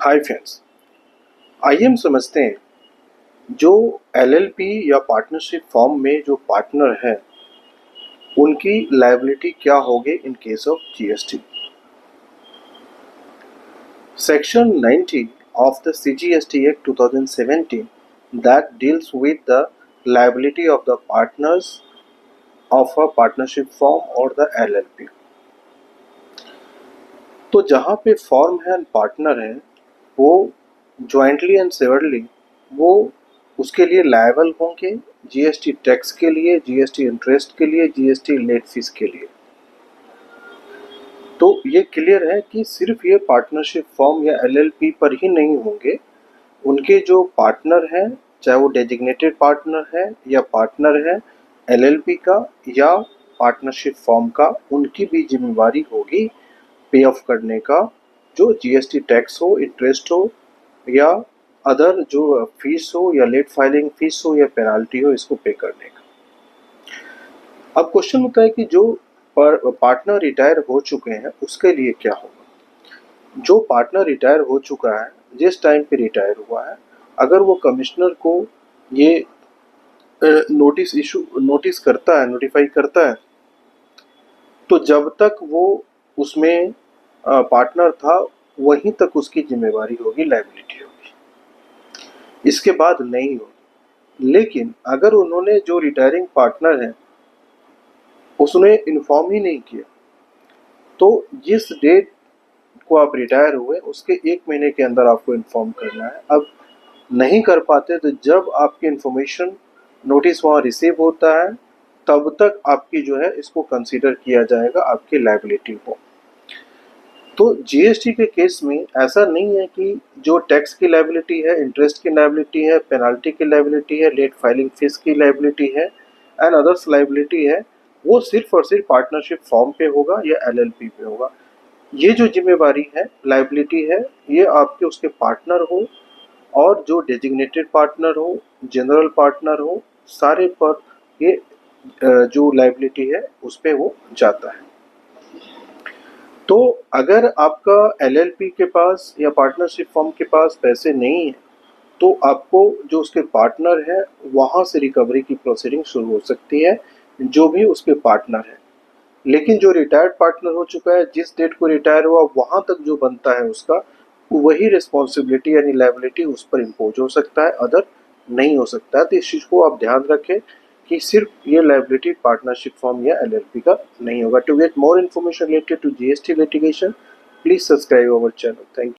Hi friends, आइए हम समझते हैं जो एलएलपी या पार्टनरशिप फॉर्म में जो पार्टनर है उनकी लायबिलिटी क्या होगी in case of GST. Section 90 of the CGST Act 2017 that deals with the liability of the partners of a partnership firm or the LLP। तो जहाँ पे फॉर्म है एंड पार्टनर है वो जॉइंटली एंड सेवरली वो उसके लिए लायबल होंगे जीएसटी टैक्स के लिए, जीएसटी इंटरेस्ट के लिए, जीएसटी लेट फीस के लिए। तो ये क्लियर है कि सिर्फ ये पार्टनरशिप फॉर्म या एलएलपी पर ही नहीं होंगे, उनके जो पार्टनर हैं चाहे वो डेजिग्नेटेड पार्टनर है या पार्टनर है एलएलपी का या पार्टनरशिप फॉर्म का, उनकी भी जिम्मेवारी होगी पे ऑफ करने का, जो जीएसटी टैक्स हो, इंटरेस्ट हो या अदर जो फीस हो या लेट फाइलिंग फीस हो या पेनाल्टी हो, इसको पे करने का। अब क्वेश्चन होता है कि जो पार्टनर रिटायर हो चुके हैं उसके लिए क्या होगा। जो पार्टनर रिटायर हो चुका है, जिस टाइम पे रिटायर हुआ है, अगर वो कमिश्नर को ये नोटिस करता है, नोटिफाई करता है, तो जब तक वो उसमें पार्टनर था वहीं तक उसकी जिम्मेवारी होगी, लायबिलिटी होगी, इसके बाद नहीं होगी। लेकिन अगर उन्होंने जो रिटायरिंग पार्टनर है उसने इन्फॉर्म ही नहीं किया, तो जिस डेट को आप रिटायर हुए उसके 1 महीने के अंदर आपको इन्फॉर्म करना है। अब नहीं कर पाते तो जब आपकी इन्फॉर्मेशन नोटिस वहाँ रिसीव होता है तब तक आपकी जो है इसको कंसीडर किया जाएगा आपकी लायबिलिटी को। तो जीएसटी के केस में ऐसा नहीं है कि जो टैक्स की लायबिलिटी है, इंटरेस्ट की लायबिलिटी है, पेनाल्टी की लायबिलिटी है, लेट फाइलिंग फीस की लायबिलिटी है एंड अदर्स लायबिलिटी है, वो सिर्फ और सिर्फ पार्टनरशिप फॉर्म पे होगा या एलएलपी पे होगा। ये जो जिम्मेवारी है, लायबिलिटी है, ये आपके उसके पार्टनर हो और जो डेजिग्नेटेड पार्टनर हो, जनरल पार्टनर हो, सारे पर ये जो लायबिलिटी है उस पे वो जाता है। तो अगर आपका एलएलपी के पास या पार्टनरशिप फर्म के पास पैसे नहीं है तो आपको जो उसके पार्टनर है वहाँ से रिकवरी की प्रोसीडिंग शुरू हो सकती है, जो भी उसके पार्टनर है। लेकिन जो रिटायर्ड पार्टनर हो चुका है, जिस डेट को रिटायर हुआ वहाँ तक जो बनता है उसका, वही रिस्पॉन्सिबिलिटी यानी लायबिलिटी उस पर इम्पोज हो सकता है, अदर नहीं हो सकता है। तो इस चीज़ को आप ध्यान रखें कि सिर्फ ये लायबिलिटी पार्टनरशिप फॉर्म या एलएलपी का नहीं होगा। To get more information related to GST litigation, please subscribe our channel. Thank you.